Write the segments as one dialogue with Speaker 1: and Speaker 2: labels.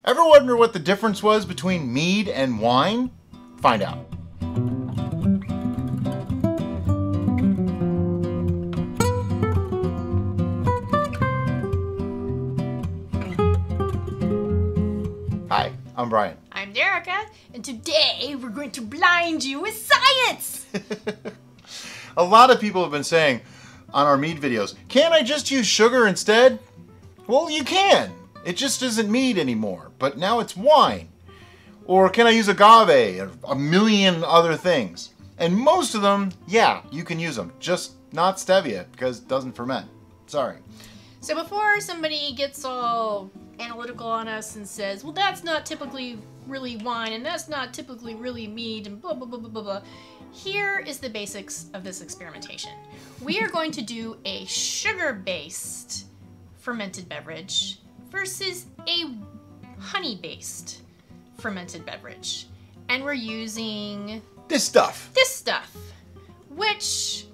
Speaker 1: Ever wonder what the difference was between mead and wine? Find out. Hi, I'm Brian.
Speaker 2: I'm Derica, and today we're going to blind you with science!
Speaker 1: A lot of people have been saying on our mead videos, can't I just use sugar instead? Well, you can. It just isn't mead anymore, but now it's wine. Or can I use agave or a million other things? And most of them, yeah, you can use them, just not stevia because it doesn't ferment. Sorry.
Speaker 2: So before somebody gets all analytical on us and says, well, that's not typically really wine, and that's not typically really mead, and blah, blah, blah, blah, blah, blah. Here is the basics of this experimentation. We are going to do a sugar-based fermented beverage versus a honey-based fermented beverage. And we're using
Speaker 1: This stuff.
Speaker 2: Which,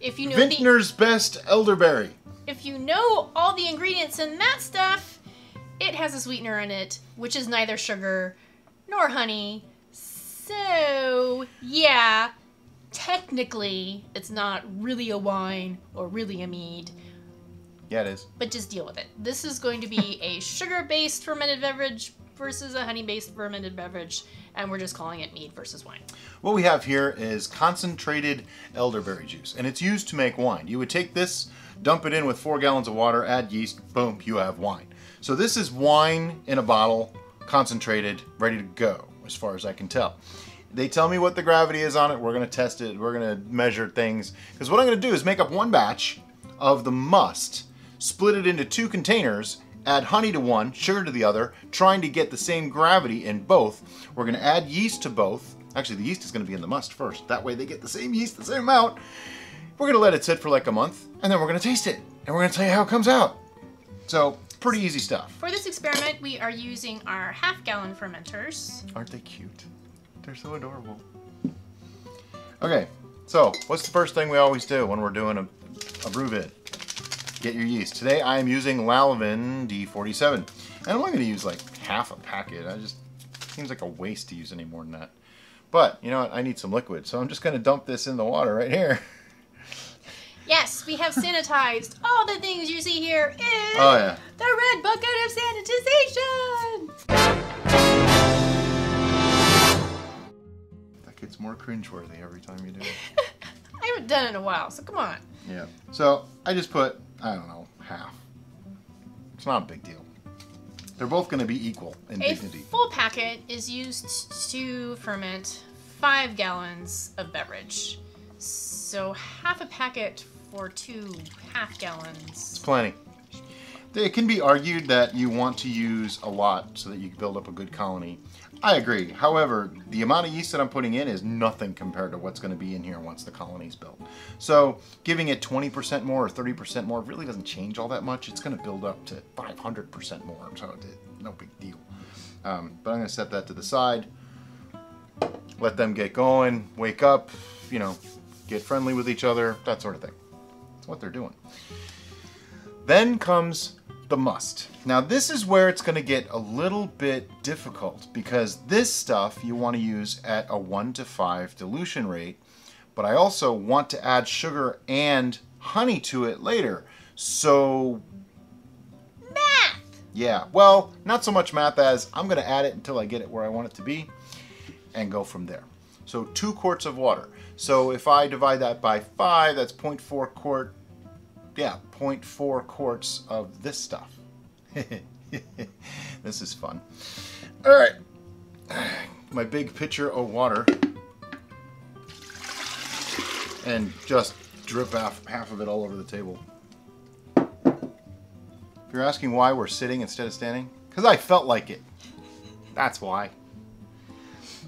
Speaker 2: if you know
Speaker 1: Vintner's Best Elderberry.
Speaker 2: if you know all the ingredients in that stuff, it has a sweetener in it, which is neither sugar nor honey. So, yeah, technically, it's not really a wine or really a mead.
Speaker 1: Yeah, it is.
Speaker 2: But just deal with it. This is going to be a sugar-based fermented beverage versus a honey-based fermented beverage, and we're just calling it mead versus wine.
Speaker 1: What we have here is concentrated elderberry juice, and it's used to make wine. You would take this, dump it in with 4 gallons of water, add yeast, boom, you have wine. So this is wine in a bottle, concentrated, ready to go, as far as I can tell. They tell me what the gravity is on it. We're going to test it. We're going to measure things. Because what I'm going to do is make up one batch of the must, split it into 2 containers, add honey to one, sugar to the other, trying to get the same gravity in both. We're going to add yeast to both. Actually, the yeast is going to be in the must first. That way they get the same yeast, the same amount. We're going to let it sit for like a month, and then we're going to taste it. And we're going to tell you how it comes out. So, pretty easy stuff.
Speaker 2: For this experiment, we are using our half-gallon fermenters.
Speaker 1: Aren't they cute? They're so adorable. Okay, so what's the first thing we always do when we're doing a brew vid? Get your yeast. Today I am using Lalvin D47. And I'm only going to use like half a packet. Seems like a waste to use any more than that. But, you know what? I need some liquid. So I'm just going to dump this in the water right here.
Speaker 2: Yes, we have sanitized all the things you see here in
Speaker 1: Oh, yeah.
Speaker 2: the red bucket of sanitization.
Speaker 1: That gets more cringeworthy every time you do it.
Speaker 2: I haven't done it in a while, so come on.
Speaker 1: Yeah. So I just put, I don't know, half. It's not a big deal. They're both going to be equal in dignity.
Speaker 2: A full packet is used to ferment 5 gallons of beverage. So half a packet for 2 half gallons.
Speaker 1: It's plenty. It can be argued that you want to use a lot so that you can build up a good colony. I agree. However, the amount of yeast that I'm putting in is nothing compared to what's going to be in here once the colony's built. So giving it 20% more or 30% more really doesn't change all that much. It's going to build up to 500% more, so no big deal. But I'm going to set that to the side. Let them get going, wake up, you know, get friendly with each other, that sort of thing. That's what they're doing. Then comes the must. Now this is where it's going to get a little bit difficult because this stuff you want to use at a 1:5 dilution rate, but I also want to add sugar and honey to it later. So
Speaker 2: Math!
Speaker 1: yeah, well, not so much math as I'm going to add it until I get it where I want it to be and go from there. So 2 quarts of water. So if I divide that by 5, that's 0.4 quart. Yeah, 0.4 quarts of this stuff. This is fun. All right, my big pitcher of water, and just drip half of it all over the table. If you're asking why we're sitting instead of standing, because I felt like it. That's why.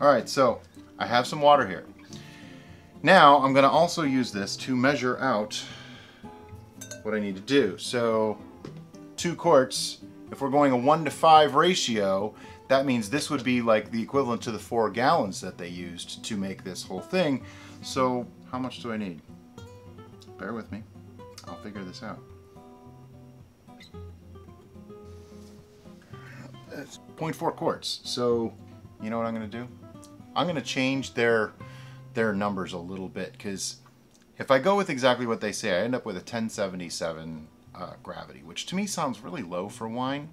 Speaker 1: All right, so I have some water here. Now I'm going to also use this to measure out what I need to do. So 2 quarts, if we're going a 1:5 ratio, that means this would be like the equivalent to the 4 gallons that they used to make this whole thing. So how much do I need? Bear with me. I'll figure this out. 0.4 quarts. So, you know what I'm going to do? I'm going to change their numbers a little bit, because if I go with exactly what they say, I end up with a 1077 gravity, which to me sounds really low for wine,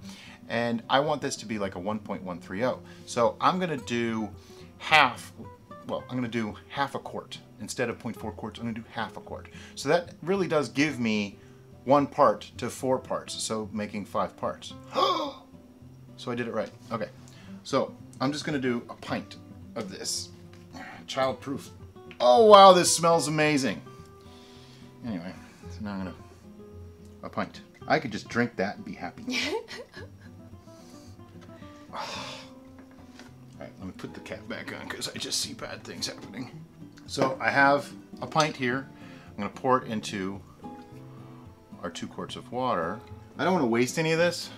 Speaker 1: and I want this to be like a 1.130. So I'm going to do half. Well, I'm going to do half a quart. Instead of 0.4 quarts, I'm going to do half a quart. So that really does give me 1 part to 4 parts, so making 5 parts. So I did it right. Okay, so I'm just going to do a pint of this. Child-proof. Oh wow, this smells amazing. Anyway, so now I'm going to... a pint. I could just drink that and be happy. Alright, let me put the cap back on because I just see bad things happening. So I have a pint here. I'm going to pour it into our 2 quarts of water. I don't want to waste any of this.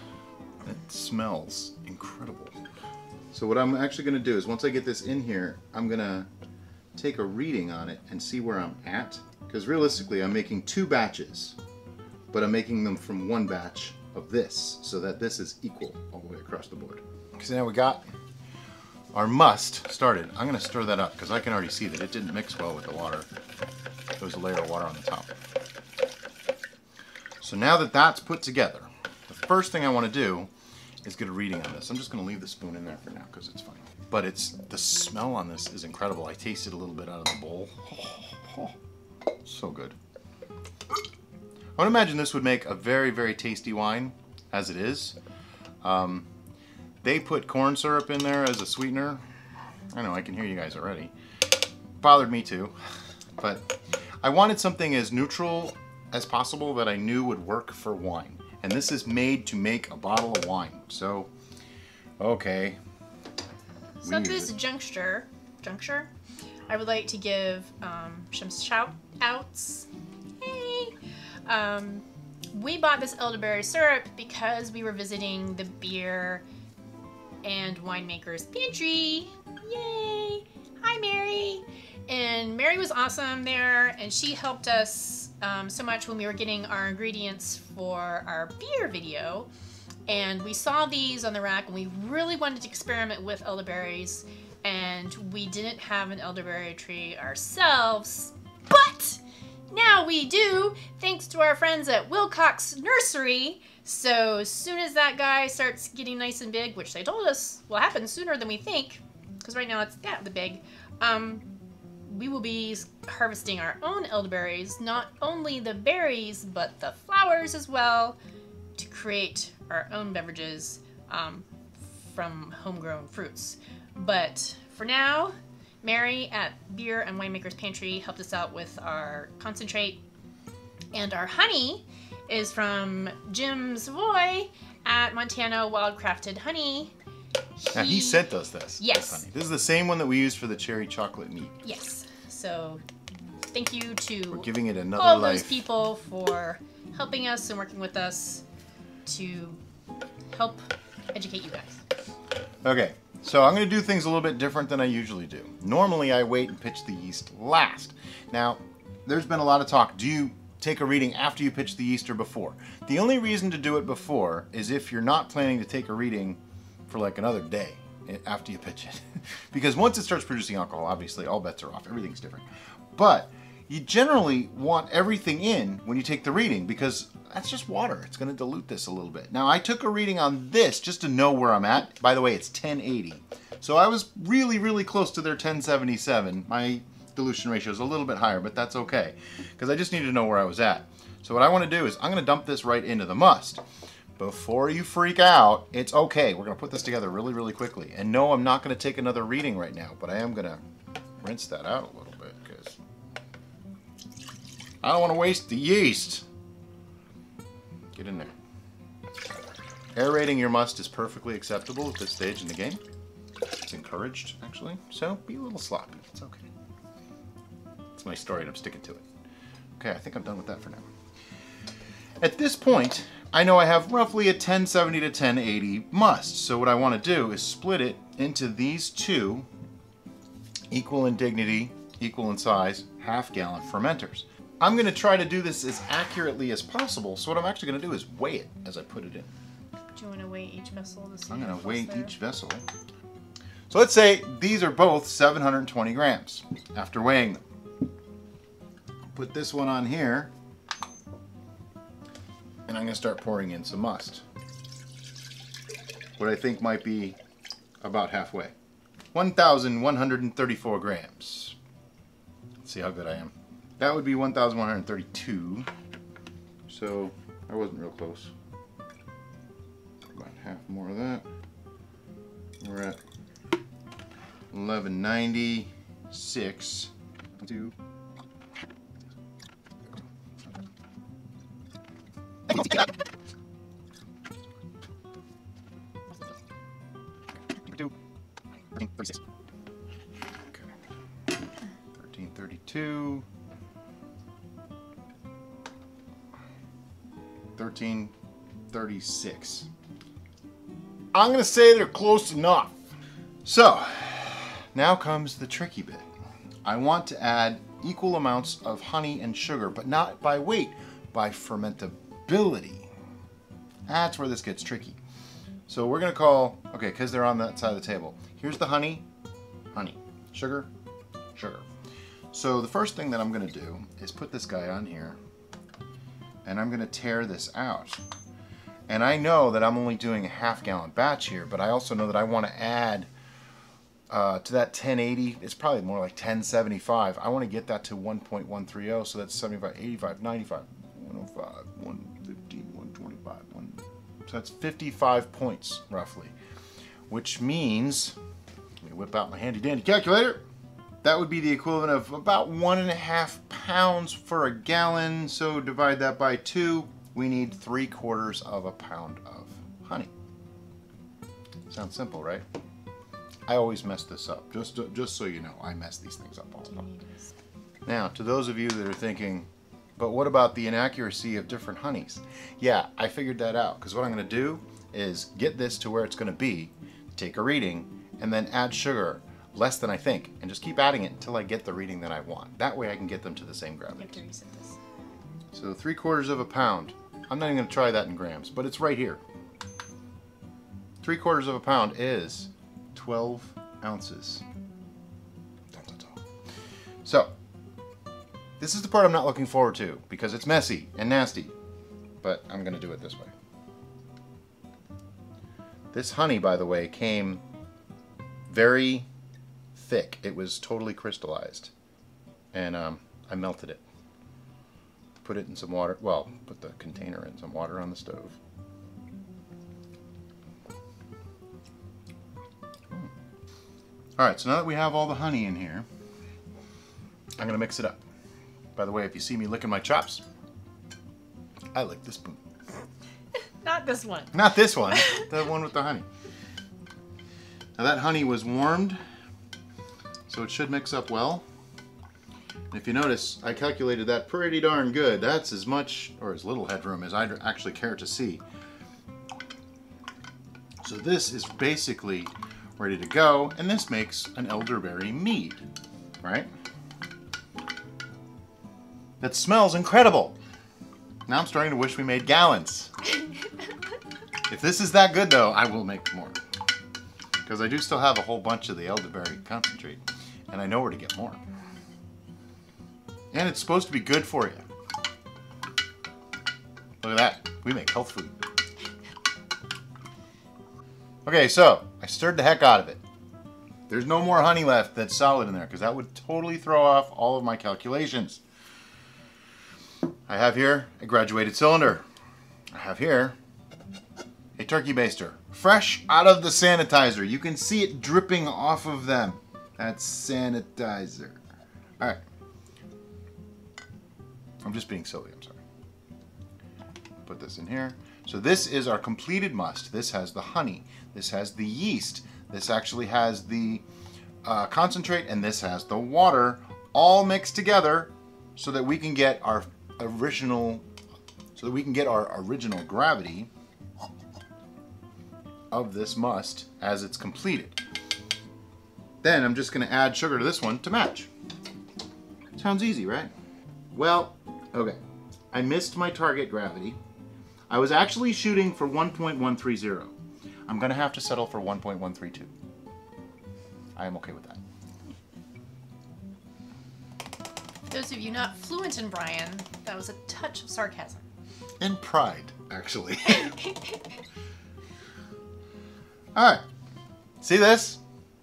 Speaker 1: It smells incredible. So what I'm actually going to do is, once I get this in here, I'm going to take a reading on it and see where I'm at. Because realistically, I'm making 2 batches, but I'm making them from 1 batch of this, so that this is equal all the way across the board. So now we got our must started. I'm going to stir that up because I can already see that it didn't mix well with the water. There was a layer of water on the top. So now that that's put together, the first thing I want to do is get a reading on this. I'm just going to leave the spoon in there for now because it's fine. But the smell on this is incredible. I tasted a little bit out of the bowl. So good. I would imagine this would make a very, very tasty wine, as it is. They put corn syrup in there as a sweetener. I know, I can hear you guys already. Bothered me too. But I wanted something as neutral as possible that I knew would work for wine. And this is made to make a bottle of wine. So, okay.
Speaker 2: So at this juncture, I would like to give some shout-outs. Hey! We bought this elderberry syrup because we were visiting the beer and winemaker's pantry. Yay! Hi, Mary! And Mary was awesome there, and she helped us so much when we were getting our ingredients for our beer video. And we saw these on the rack, and we really wanted to experiment with elderberries, and we didn't have an elderberry tree ourselves, but now we do, thanks to our friends at Wilcox Nursery. So as soon as that guy starts getting nice and big, which they told us will happen sooner than we think, because right now it's the big, we will be harvesting our own elderberries, not only the berries, but the flowers as well, to create our own beverages from homegrown fruits. But for now, Mary at Beer and Winemaker's Pantry helped us out with our concentrate, and our honey is from Jim Savoy at Montana Wildcrafted Honey.
Speaker 1: Now he sent us this.
Speaker 2: Yes.
Speaker 1: Honey. This is the same one that we used for the cherry chocolate mead.
Speaker 2: Yes. So thank you to
Speaker 1: We're giving it another
Speaker 2: all
Speaker 1: life.
Speaker 2: those people for helping us and working with us to help educate you guys.
Speaker 1: Okay, so I'm going to do things a little bit different than I usually do. Normally I wait and pitch the yeast last. Now, there's been a lot of talk. Do you take a reading after you pitch the yeast or before? The only reason to do it before is if you're not planning to take a reading for like another day after you pitch it. Because once it starts producing alcohol, obviously all bets are off. Everything's different. But you generally want everything in when you take the reading, because that's just water. It's going to dilute this a little bit. Now, I took a reading on this just to know where I'm at. By the way, it's 1080. So I was really, really close to their 1077. My dilution ratio is a little bit higher, but that's okay, because I just needed to know where I was at. So what I want to do is I'm going to dump this right into the must. Before you freak out, it's okay. We're going to put this together really, really quickly. And no, I'm not going to take another reading right now, but I am going to rinse that out a little bit, because I don't want to waste the yeast. Get in there. Aerating your must is perfectly acceptable at this stage in the game. It's encouraged, actually. So be a little sloppy. It's okay. It's my story and I'm sticking to it. Okay, I think I'm done with that for now. At this point, I know I have roughly a 1070 to 1080 must. So what I want to do is split it into these two equal in dignity, equal in size, half-gallon fermenters. I'm going to try to do this as accurately as possible, so what I'm actually going to do is weigh it as I put it in.
Speaker 2: Do you want to weigh each vessel to see?
Speaker 1: I'm going to weigh
Speaker 2: there?
Speaker 1: each vessel. So let's say these are both 720 grams after weighing them. Put this one on here, and I'm going to start pouring in some must. What I think might be about halfway. 1,134 grams. Let's see how good I am. That would be 1,132. So I wasn't real close. About half more of that. We're at 1196. 2. Okay. 1332. 1336. I'm gonna say they're close enough. So now comes the tricky bit. I want to add equal amounts of honey and sugar, but not by weight, by fermentability. That's where this gets tricky. So we're gonna call, okay, because they're on that side of the table. Here's the honey, honey, sugar, sugar. So the first thing that I'm gonna do is put this guy on here, and I'm gonna tear this out. And I know that I'm only doing a half-gallon batch here, but I also know that I want to add to that 1080. It's probably more like 1075. I want to get that to 1.130, so that's 75, 85, 95, 105, 115, 125. So that's 55 points, roughly. Which means, let me whip out my handy-dandy calculator. That would be the equivalent of about 1.5 pounds for a gallon. So divide that by 2. We need 3/4 of a pound of honey. Sounds simple, right? I always mess this up. Just so you know, I mess these things up all the time. Now, to those of you that are thinking, but what about the inaccuracy of different honeys? Yeah, I figured that out, because what I'm going to do is get this to where it's going to be, take a reading, and then add sugar less than I think, and just keep adding it until I get the reading that I want. That way I can get them to the same gravity. So 3/4 of a pound. I'm not even going to try that in grams, but it's right here. 3/4 of a pound is 12 ounces. So, this is the part I'm not looking forward to, because it's messy and nasty, but I'm going to do it this way. This honey, by the way, came very thick. It was totally crystallized, and I melted it. Put it in some water, well, put the container in some water on the stove. Alright, so now that we have all the honey in here, I'm going to mix it up. By the way, if you see me licking my chops, I lick the spoon.
Speaker 2: Not this one.
Speaker 1: Not this one, the one with the honey. Now that honey was warmed, so it should mix up well. If you notice, I calculated that pretty darn good. That's as much, or as little headroom as I actually care to see. So this is basically ready to go, and this makes an elderberry mead, right? That smells incredible. Now I'm starting to wish we made gallons. If this is that good though, I will make more. Because I do still have a whole bunch of the elderberry concentrate, and I know where to get more. And it's supposed to be good for you. Look at that. We make health food. Okay, so I stirred the heck out of it. There's no more honey left that's solid in there, because that would totally throw off all of my calculations. I have here a graduated cylinder. I have here a turkey baster. Fresh out of the sanitizer. You can see it dripping off of them. That's sanitizer. Alright. I'm just being silly, I'm sorry. Put this in here. So this is our completed must. This has the honey. This has the yeast. This actually has the concentrate, and this has the water, all mixed together so that we can get our original gravity of this must as it's completed. Then I'm just going to add sugar to this one to match. Sounds easy, right? Well, okay. I missed my target gravity. I was actually shooting for 1.130. I'm going to have to settle for 1.132. I am okay with that.
Speaker 2: Those of you not fluent in Brian, that was a touch of sarcasm.
Speaker 1: And pride, actually. Alright. See this?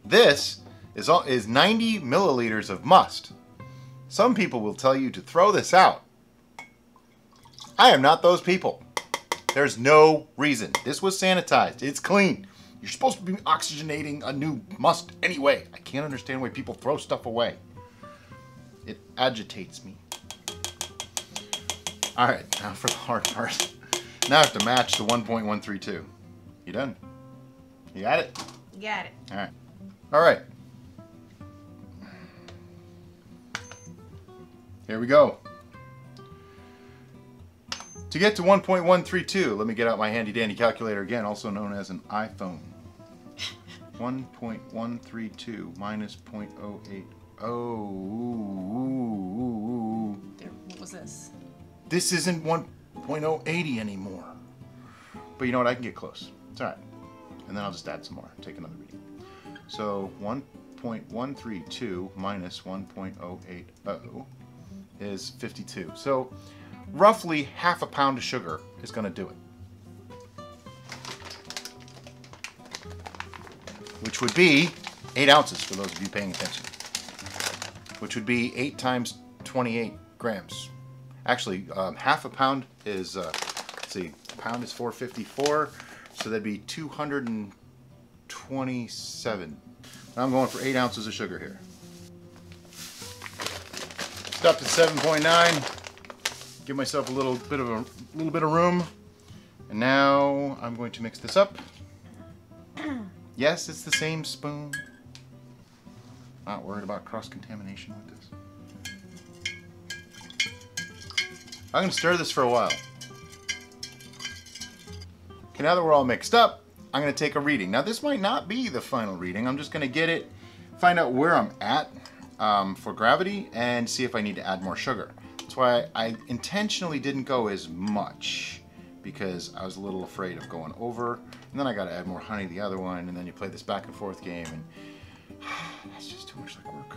Speaker 1: This is 90 milliliters of must. Some people will tell you to throw this out. I am not those people. There's no reason. This was sanitized. It's clean. You're supposed to be oxygenating a new must anyway. I can't understand why people throw stuff away. It agitates me. Alright, now for the hard part. Now I have to match the 1.132. You done? You got it?
Speaker 2: Got it.
Speaker 1: Alright. Alright. Here we go. To get to 1.132, let me get out my handy dandy calculator again, also known as an iPhone. 1.132 minus 0.080.
Speaker 2: What was this?
Speaker 1: This isn't 1.080 anymore. But you know what? I can get close. It's alright. And then I'll just add some more. Take another reading. So 1.132 minus 1.080 is 52. So roughly half a pound of sugar is going to do it. Which would be 8 ounces for those of you paying attention. Which would be 8 times 28 grams. Actually, half a pound is, let's see, a pound is 454, so that'd be 227. I'm going for 8 ounces of sugar here. Stop to 7.9. Give myself a little bit of room, and now I'm going to mix this up. Yes, it's the same spoon. Not worried about cross-contamination with this. I'm going to stir this for a while. Okay, now that we're all mixed up, I'm going to take a reading. Now, this might not be the final reading. I'm just going to get it, find out where I'm at for gravity, and see if I need to add more sugar. That's why I intentionally didn't go as much, because I was a little afraid of going over. And then I got to add more honey to the other one, and then you play this back and forth game, and that's just too much like work.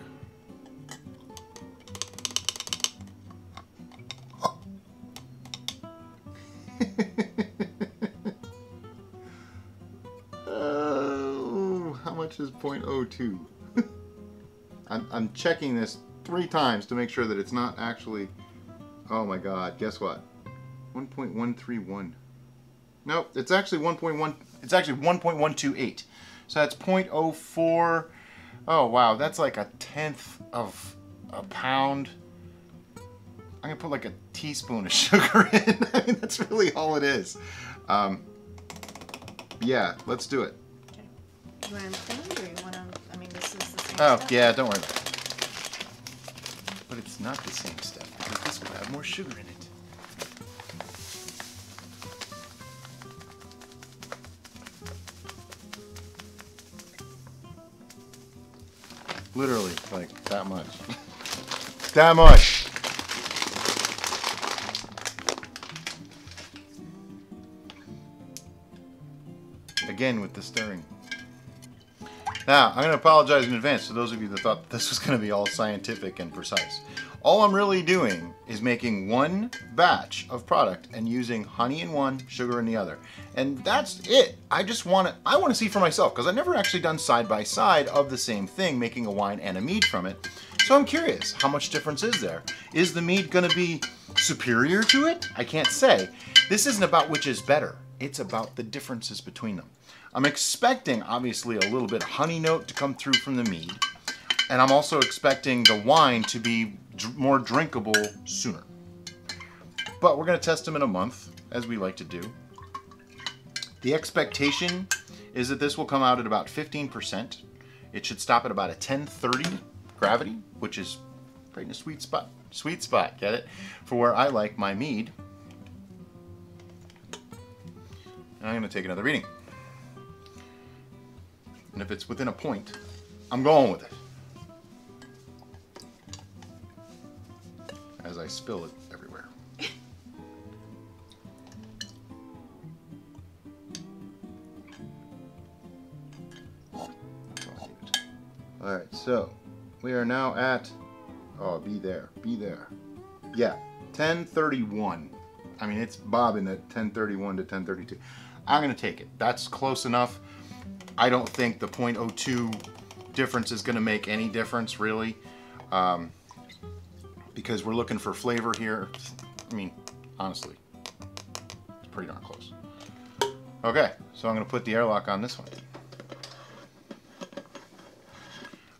Speaker 1: Oh, how much is 0.02? I'm checking this 3 times to make sure that it's not actually. Oh my God! Guess what? 1.131. Nope, it's actually 1.1. It's actually 1.128. So that's 0.04. Oh wow, that's like a tenth of a pound. I'm gonna put like a teaspoon of sugar in. I mean, that's really all it is. Yeah, let's do it.
Speaker 2: Okay. You want to think, or you want to? I mean, this is the same
Speaker 1: Oh
Speaker 2: stuff.
Speaker 1: yeah, don't worry about it. But it's not the same stuff because this will have more sugar in it. Literally, like that much. That much. Again with the stirring. Now, I'm going to apologize in advance to those of you that thought this was going to be all scientific and precise. All I'm really doing is making one batch of product and using honey in one, sugar in the other. And that's it. I want to see for myself, because I've never actually done side by side of the same thing, making a wine and a mead from it. So I'm curious, how much difference is there? Is the mead going to be superior to it? I can't say. This isn't about which is better. It's about the differences between them. I'm expecting, obviously, a little bit of honey note to come through from the mead. And I'm also expecting the wine to be more drinkable sooner. But we're going to test them in a month, as we like to do. The expectation is that this will come out at about 15%. It should stop at about a 1030 gravity, which is right in a sweet spot. Sweet spot, get it? For where I like my mead. And I'm going to take another reading. And if it's within a point, I'm going with it. As I spill it everywhere. Alright, so we are now at, oh, be there. Yeah, 1031. I mean, it's bobbing at 1031 to 1032. I'm going to take it. That's close enough. I don't think the 0.02 difference is going to make any difference, really. Because we're looking for flavor here. I mean, honestly, it's pretty darn close. Okay, so I'm going to put the airlock on this one.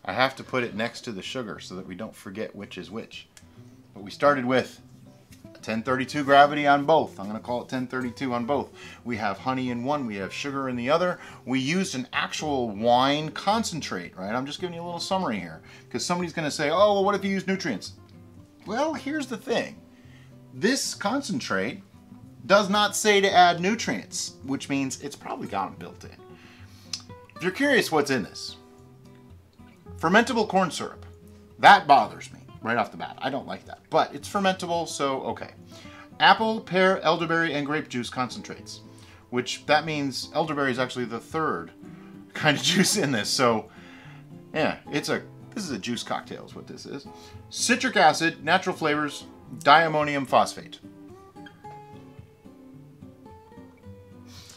Speaker 1: I have to put it next to the sugar so that we don't forget which is which. But we started with 1032 gravity on both. I'm going to call it 1032 on both. We have honey in one, we have sugar in the other. We used an actual wine concentrate, right? I'm just giving you a little summary here because somebody's going to say, oh, well, what if you use nutrients? Well, here's the thing. This concentrate does not say to add nutrients, which means it's probably got them built in. If you're curious what's in this, fermentable corn syrup. That bothers me right off the bat. I don't like that, but it's fermentable, so okay. Apple, pear, elderberry, and grape juice concentrates, which that means elderberry is actually the third kind of juice in this. So yeah, this is a juice cocktail is what this is. Citric acid, natural flavors, diammonium phosphate.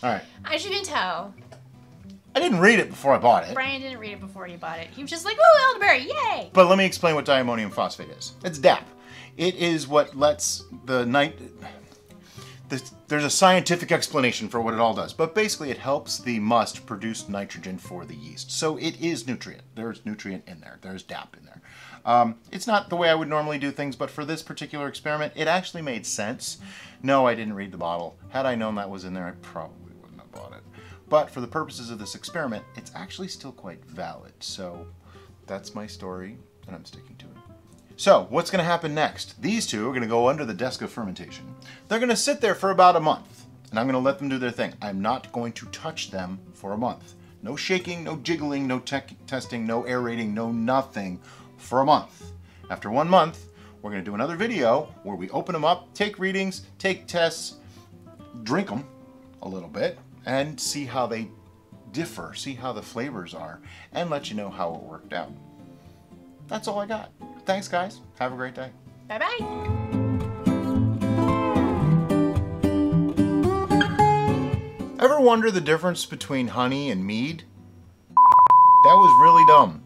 Speaker 1: All right.
Speaker 2: As you can tell,
Speaker 1: I didn't read it before I bought it.
Speaker 2: Brian didn't read it before he bought it. He was just like, "Ooh, elderberry, yay!"
Speaker 1: But let me explain what diammonium phosphate is. It's DAP. It is what lets there's a scientific explanation for what it all does, but basically it helps the must produce nitrogen for the yeast. So it is nutrient. There's nutrient in there. There's DAP in there. It's not the way I would normally do things, but for this particular experiment, it actually made sense. No, I didn't read the bottle. Had I known that was in there, I probably wouldn't have bought it. But for the purposes of this experiment, it's actually still quite valid. So that's my story, and I'm sticking to it. So what's going to happen next? These two are going to go under the desk of fermentation. They're going to sit there for about a month, and I'm going to let them do their thing. I'm not going to touch them for a month. No shaking, no jiggling, no testing, no aerating, no nothing for a month. After 1 month, we're going to do another video where we open them up, take readings, take tests, drink them a little bit, and see how they differ, see how the flavors are, and let you know how it worked out. That's all I got. Thanks, guys. Have a great day.
Speaker 2: Bye-bye.
Speaker 1: Ever wonder the difference between honey and mead? That was really dumb.